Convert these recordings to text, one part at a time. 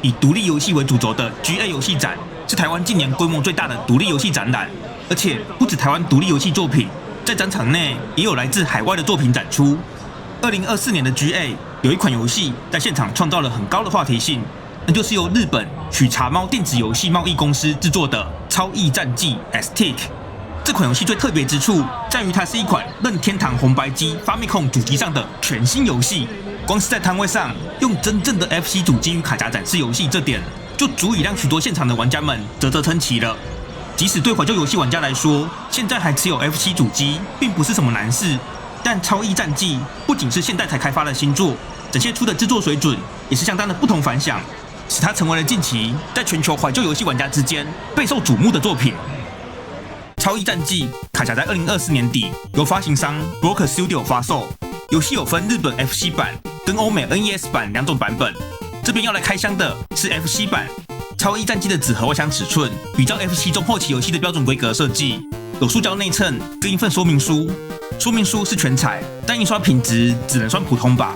以独立游戏为主轴的 GA 游戏展，是台湾近年规模最大的独立游戏展览，而且不止台湾独立游戏作品，在展场内也有来自海外的作品展出。2024年的 GA 有一款游戏在现场创造了很高的话题性，那就是由日本取茶猫电子游戏贸易公司制作的《超异战记 Aztec》。这款游戏最特别之处在于它是一款任天堂红白机 Famicom 主机上的全新游戏。光是在摊位上用真正的 FC 主机与卡夹展示游戏，这点就足以让许多现场的玩家们啧啧称奇了。即使对怀旧游戏玩家来说，现在还持有 FC 主机并不是什么难事，但《超异战记》不仅是现代才开发的新作，展现出的制作水准也是相当的不同凡响，使它成为了近期在全球怀旧游戏玩家之间备受瞩目的作品。《超异战记》卡夹在2024年底由发行商 Broker Studio 发售，游戏有分日本 FC 版跟欧美 NES 版两种版本。这边要来开箱的是 FC 版。超异战记的纸盒外箱尺寸比照 FC 中后期游戏的标准规格设计，有塑胶内衬跟一份说明书。说明书是全彩，但印刷品质只能算普通吧。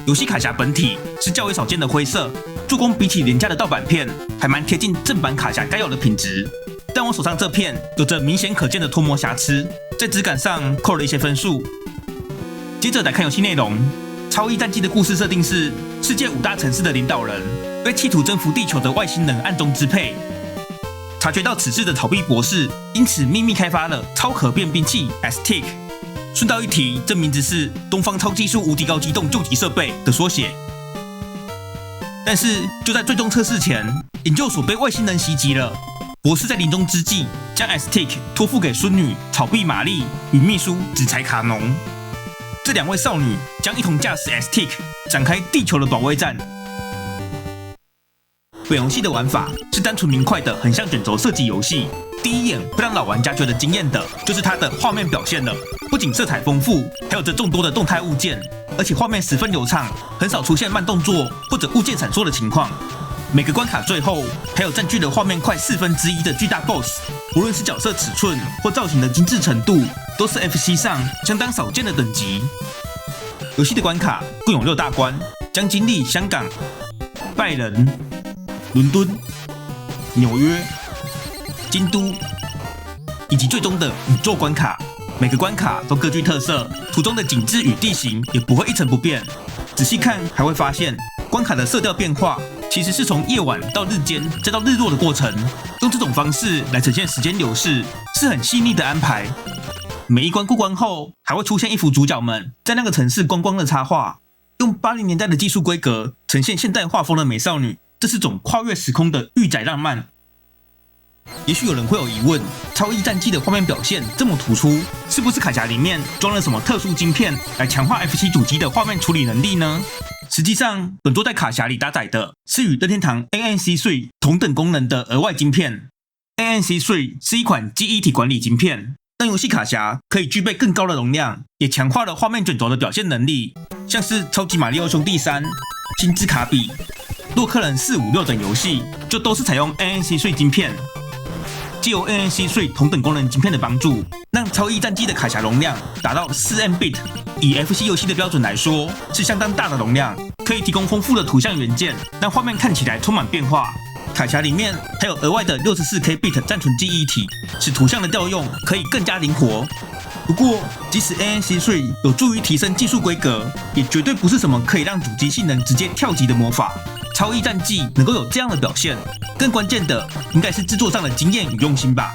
游戏卡夹本体是较为少见的灰色，做工比起廉价的盗版片还蛮贴近正版卡夹该有的品质。但我手上这片有着明显可见的脱模瑕疵，在质感上扣了一些分数。接着来看游戏内容。超异战记的故事设定是世界5大城市的领导人被企图征服地球的外星人暗中支配，察觉到此事的逃避博士因此秘密开发了超可变兵器 Aztec。 顺道一提，这名字是东方超技术无敌高机动救急设备的缩写。但是就在最终测试前，研究所被外星人袭击了。博士在临终之际将 Aztec 托付给孙女草壁玛丽与秘书紫柴卡农。这两位少女将一同驾驶 Aztec 展开地球的保卫战。本游戏的玩法是单纯明快的横向卷轴射击游戏，第一眼会让老玩家觉得惊艳的就是它的画面表现了。不仅色彩丰富，还有着众多的动态物件，而且画面十分流畅，很少出现慢动作或者物件闪烁的情况。每个关卡最后还有占据了画面快1/4的巨大 BOSS， 无论是角色尺寸或造型的精致程度，都是 FC 上相当少见的等级。游戏的关卡共有6大关，将经历香港、拜仁、伦敦、纽约、京都，以及最终的宇宙关卡。每个关卡都各具特色，途中的景致与地形也不会一成不变。仔细看还会发现，关卡的色调变化其实是从夜晚到日间再到日落的过程，用这种方式来呈现时间流逝，是很细腻的安排。每一关过关后，还会出现一幅主角们在那个城市观光的插画，用80年代的技术规格呈现现代画风的美少女，这是种跨越时空的御宅浪漫。也许有人会有疑问，超异战记的画面表现这么突出，是不是卡夹里面装了什么特殊晶片来强化 FC 主机的画面处理能力呢？实际上，本作在卡夹里搭载的是与任天堂 ANC3 同等功能的额外晶片。ANC3 是一款记忆体管理晶片，让游戏卡夹可以具备更高的容量，也强化了画面卷轴的表现能力。像是超级马里奥兄弟3、星之卡比、洛克人4、5、6等游戏，就都是采用 ANC3 晶片。藉由 ANC3 同等功能晶片的帮助，让超异战记的卡夹容量达到4MB， 以 FC 游戏的标准来说，是相当大的容量，可以提供丰富的图像元件，让画面看起来充满变化。卡夹里面还有额外的 64K-bit 暂存记忆体，使图像的调用可以更加灵活。不过，即使 ANC3 有助于提升技术规格，也绝对不是什么可以让主机性能直接跳级的魔法。超异战记能够有这样的表现，更关键的应该是制作上的经验与用心吧。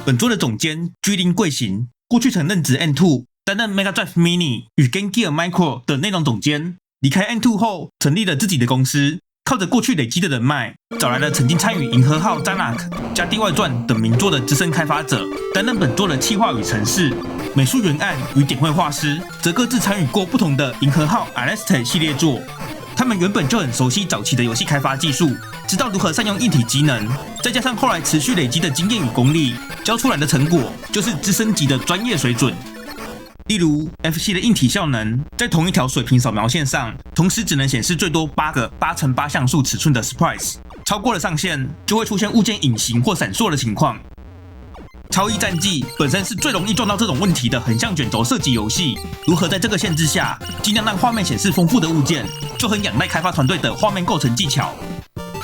本作的总监居林贵行，过去曾任职 N2， 担任 Mega Drive Mini 与 Game Gear Micro 的内容总监。离开 N2 后，成立了自己的公司，靠着过去累积的人脉，找来了曾经参与《银河号》、《Zanak》、《加地外传》等名作的资深开发者，担任本作的企划与程式、美术原案与点绘画师，则各自参与过不同的《银河号》、《Aleste》系列作。他们原本就很熟悉早期的游戏开发技术，知道如何善用硬体机能，再加上后来持续累积的经验与功力，交出来的成果就是资深级的专业水准。例如 FC 的硬体效能，在同一条水平扫描线上，同时只能显示最多8个8×8像素尺寸的 sprites， 超过了上限就会出现物件隐形或闪烁的情况。超异战记本身是最容易撞到这种问题的横向卷轴射击游戏，如何在这个限制下尽量让画面显示丰富的物件，就很仰赖开发团队的画面构成技巧。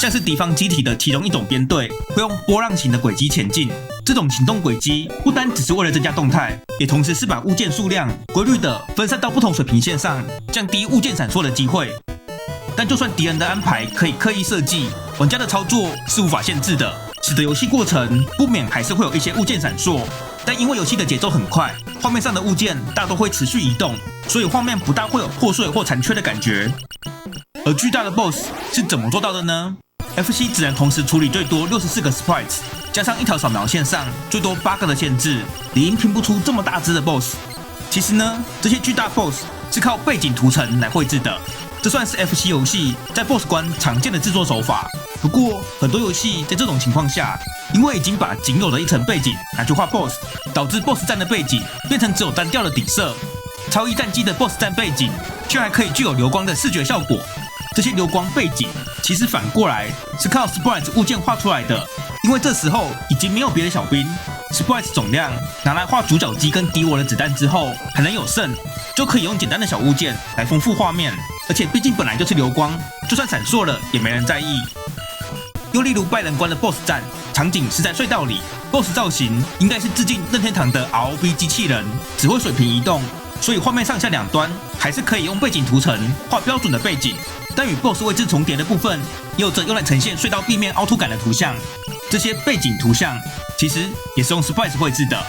像是敌方机体的其中一种编队会用波浪形的轨迹前进。这种行动轨迹不单只是为了增加动态，也同时是把物件数量规律地分散到不同水平线上，降低物件闪烁的机会。但就算敌人的安排可以刻意设计，玩家的操作是无法限制的，使得游戏过程不免还是会有一些物件闪烁。但因为游戏的节奏很快，画面上的物件大多会持续移动，所以画面不大会有破碎或残缺的感觉。而巨大的 BOSS 是怎么做到的呢？FC 只能同时处理最多64个 sprites， 加上一条扫描线上最多8个的限制，理应拼不出这么大只的 BOSS。其实呢，这些巨大 BOSS 是靠背景图层来绘制的，这算是 FC 游戏在 BOSS 关常见的制作手法。不过，很多游戏在这种情况下，因为已经把仅有的一层背景拿去画 BOSS， 导致 BOSS 战的背景变成只有单调的底色。超异战机的 BOSS 战背景却还可以具有流光的视觉效果。这些流光背景其实反过来是靠 sprites 物件画出来的，因为这时候已经没有别的小兵 ，sprites 总量拿来画主角机跟敌我的子弹之后还能有剩，就可以用简单的小物件来丰富画面。而且毕竟本来就是流光，就算闪烁了也没人在意。又例如拜仁关的 BOSS 战，场景是在隧道里 ，BOSS 造型应该是致敬任天堂的 ROV 机器人，只会水平移动，所以画面上下两端还是可以用背景图层画标准的背景。但与 BOSS 位置重叠的部分，也有着用来呈现隧道壁面凹凸感的图像。这些背景图像其实也是用 sprites 绘制的。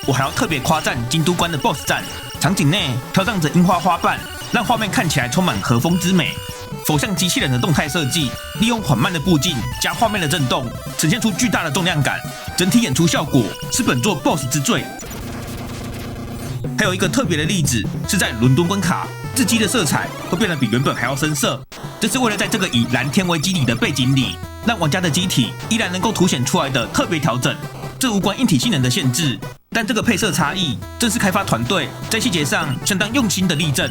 我还要特别夸赞京都关的 BOSS 战，场景内飘荡着樱花花瓣，让画面看起来充满和风之美。佛像机器人的动态设计，利用缓慢的步进加画面的震动，呈现出巨大的重量感。整体演出效果是本作 BOSS 之最。还有一个特别的例子是在伦敦关卡，字迹的色彩会变得比原本还要深色，这是为了在这个以蓝天为基底的背景里，让玩家的机体依然能够凸显出来的特别调整。这无关硬体性能的限制，但这个配色差异正是开发团队在细节上相当用心的例证。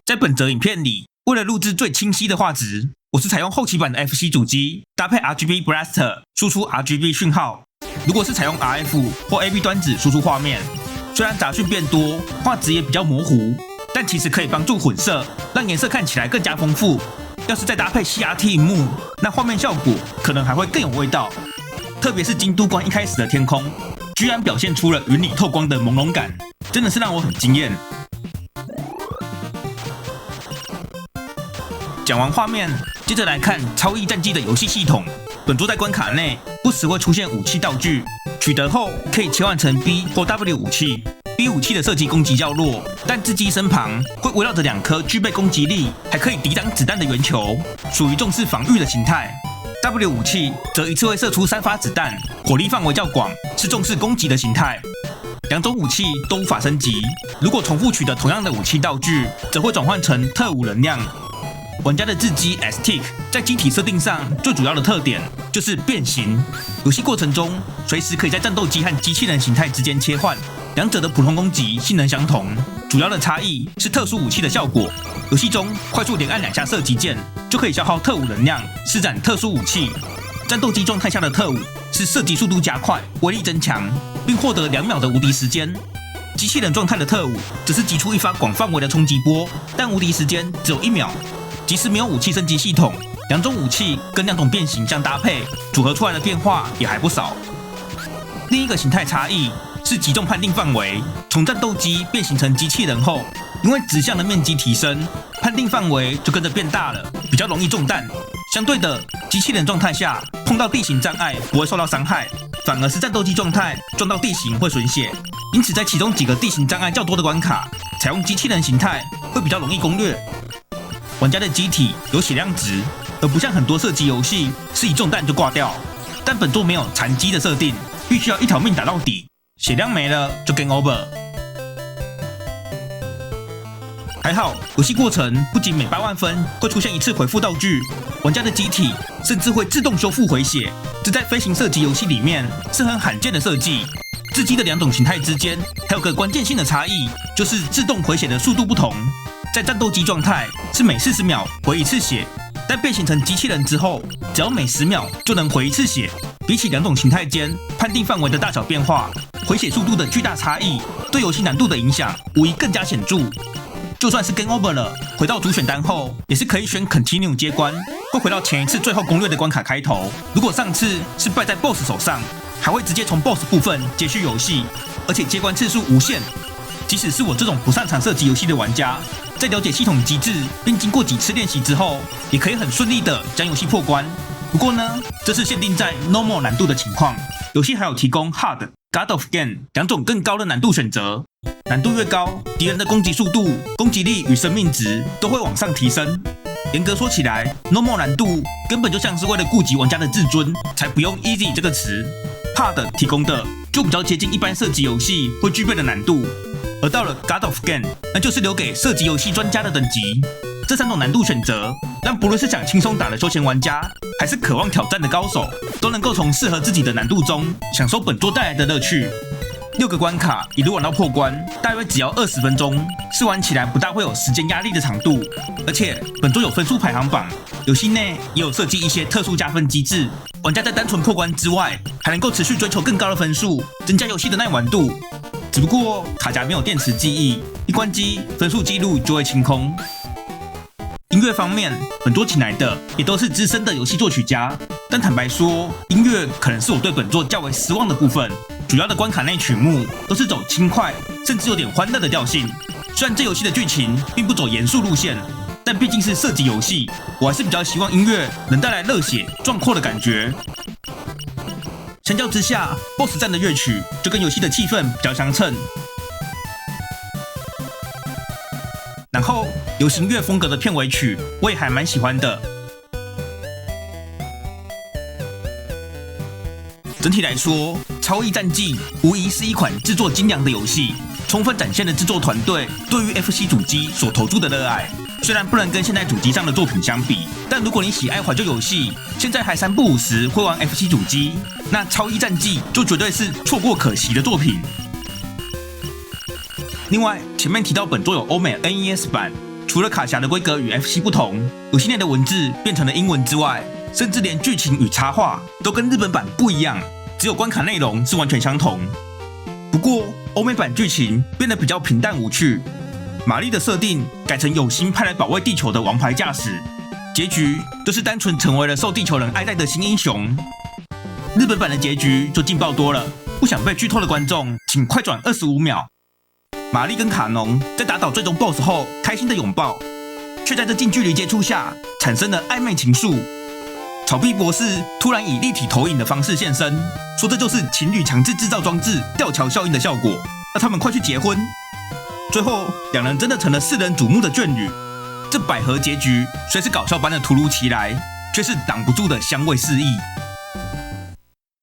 在本则影片里，为了录制最清晰的画质，我是采用后期版的 FC 主机，搭配 RGB Blaster 输出 RGB 讯号。如果是采用 RF 或 AV 端子输出画面，虽然杂讯变多，画质也比较模糊，但其实可以帮助混色，让颜色看起来更加丰富。要是再搭配 CRT 萤幕，那画面效果可能还会更有味道。特别是京都关一开始的天空，居然表现出了云里透光的朦胧感，真的是让我很惊艳。讲完画面，接着来看超异战机的游戏系统。本作在关卡内不时会出现武器道具，取得后可以切换成 B 或 W 武器。B 武器的射击攻击较弱，但自机身旁会围绕着2颗具备攻击力还可以抵挡子弹的圆球，属于重视防御的形态。W 武器则一次会射出3发子弹，火力范围较广，是重视攻击的形态。2种武器都无法升级，如果重复取得同样的武器道具，则会转换成特务能量。玩家的自机 STIC 在机体设定上最主要的特点就是变形，游戏过程中随时可以在战斗机和机器人形态之间切换，两者的普通攻击性能相同，主要的差异是特殊武器的效果。游戏中快速连按2下射击键就可以消耗特务能量，施展特殊武器。战斗机状态下的特务是射击速度加快，威力增强，并获得2秒的无敌时间。机器人状态的特务只是击出一发广范围的冲击波，但无敌时间只有1秒。即使没有武器升级系统，2种武器跟2种变形相搭配，组合出来的变化也还不少。另一个形态差异是击中判定范围，从战斗机变形成机器人后，因为指向的面积提升，判定范围就跟着变大了，比较容易中弹。相对的，机器人状态下碰到地形障碍不会受到伤害，反而是战斗机状态撞到地形会损血。因此，在其中几个地形障碍较多的关卡，采用机器人形态会比较容易攻略。玩家的机体有血量值，而不像很多射击游戏是一中弹就挂掉。但本作没有残机的设定，必须要一条命打到底，血量没了就 game over。还好，游戏过程不仅每8万分会出现1次回复道具，玩家的机体甚至会自动修复回血，这在飞行射击游戏里面是很罕见的设计。自机的2种形态之间还有个关键性的差异，就是自动回血的速度不同。在战斗机状态是每40秒回1次血，但变形成机器人之后，只要每10秒就能回1次血。比起2种形态间判定范围的大小变化，回血速度的巨大差异对游戏难度的影响无疑更加显著。就算是 Game Over 了，回到主选单后，也是可以选 Continue 接关，会回到前一次最后攻略的关卡开头。如果上次是败在 BOSS 手上，还会直接从 BOSS 部分接续游戏，而且接关次数无限。即使是我这种不擅长射击游戏的玩家，在了解系统机制并经过几次练习之后，也可以很顺利的将游戏破关。不过呢，这是限定在 Normal 难度的情况，游戏还有提供 Hard、God of Game 两种更高的难度选择。难度越高，敌人的攻击速度、攻击力与生命值都会往上提升。严格说起来 ，Normal 难度根本就像是为了顾及玩家的自尊，才不用 Easy 这个词。Hard 提供的就比较接近一般射击游戏会具备的难度，而到了 God of Game， 那就是留给射击游戏专家的等级。这三种难度选择，让不论是想轻松打的休闲玩家，还是渴望挑战的高手，都能够从适合自己的难度中享受本作带来的乐趣。6个关卡一路玩到破关，大约只要20分钟，是玩起来不大会有时间压力的长度。而且本作有分数排行榜，游戏内也有设计一些特殊加分机制，玩家在单纯破关之外，还能够持续追求更高的分数，增加游戏的耐玩度。只不过卡夹没有电池记忆，一关机分数记录就会清空。音乐方面，本作请来的也都是资深的游戏作曲家，但坦白说，音乐可能是我对本作较为失望的部分。主要的关卡内曲目都是走轻快，甚至有点欢乐的调性。虽然这游戏的剧情并不走严肃路线，但毕竟是射击游戏，我还是比较希望音乐能带来热血壮阔的感觉。相较之下 ，BOSS 战的乐曲就跟游戏的气氛比较相称。然后流行乐风格的片尾曲，我也还蛮喜欢的。整体来说，《超异战记》无疑是一款制作精良的游戏，充分展现了制作团队对于 FC 主机所投注的热爱。虽然不能跟现在主机上的作品相比，但如果你喜爱怀旧游戏，现在还3不5时会玩 FC 主机，那《超异战记》就绝对是错过可惜的作品。另外，前面提到本作有欧美 NES 版，除了卡匣的规格与 FC 不同，游戏内的文字变成了英文之外，甚至连剧情与插画都跟日本版不一样，只有关卡内容是完全相同。不过，欧美版剧情变得比较平淡无趣，玛丽的设定改成有心派来保卫地球的王牌驾驶，结局就是单纯成为了受地球人爱戴的新英雄。日本版的结局就劲爆多了，不想被剧透的观众，请快转25秒。玛丽跟卡农在打倒最终 BOSS 后，开心的拥抱，却在这近距离接触下产生了暧昧情愫。草壁博士突然以立体投影的方式现身，说这就是情侣强制制造装置吊桥效应的效果，让他们快去结婚。最后，两人真的成了世人瞩目的眷侣。这百合结局虽是搞笑般的突如其来，却是挡不住的香味四溢。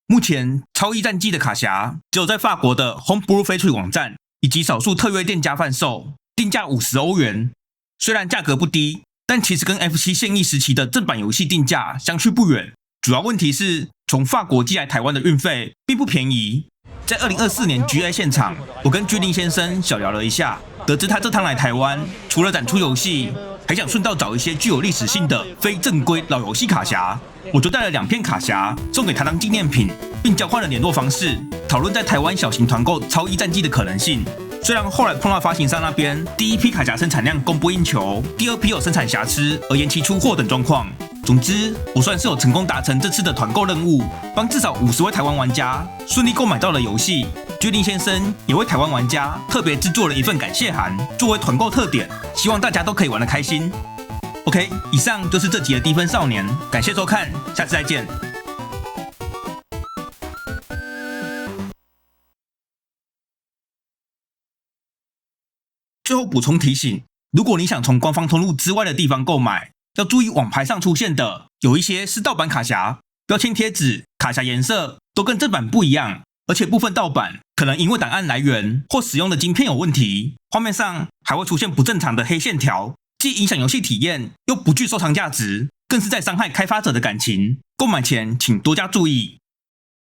目前，《超异战记》的卡匣只有在法国的 Homebrew Factory 网站以及少数特约店家贩售，定价50欧元。虽然价格不低，但其实跟 FC 现役时期的正版游戏定价相去不远。主要问题是，从法国寄来台湾的运费并不便宜。在2024年 GA 现场，我跟居林先生小聊了一下，得知他这趟来台湾，除了展出游戏，还想顺道找一些具有历史性的非正规老游戏卡匣。我就带了2片卡匣送给他当纪念品，并交换了联络方式，讨论在台湾小型团购《超异战记》的可能性。虽然后来碰到发行商那边第一批卡匣生产量供不应求，第2批有生产瑕疵而延期出货等状况。总之，我算是有成功达成这次的团购任务，帮至少50位台湾玩家顺利购买到了游戏。居林先生也为台湾玩家特别制作了一份感谢函，作为团购特点，希望大家都可以玩得开心。OK， 以上就是这集的低分少年，感谢收看，下次再见。最后补充提醒，如果你想从官方通路之外的地方购买，要注意网牌上出现的有一些是盗版卡匣，标签贴纸、卡匣颜色都跟正版不一样，而且部分盗版可能因为档案来源或使用的晶片有问题，画面上还会出现不正常的黑线条，既影响游戏体验，又不具收藏价值，更是在伤害开发者的感情。购买前请多加注意。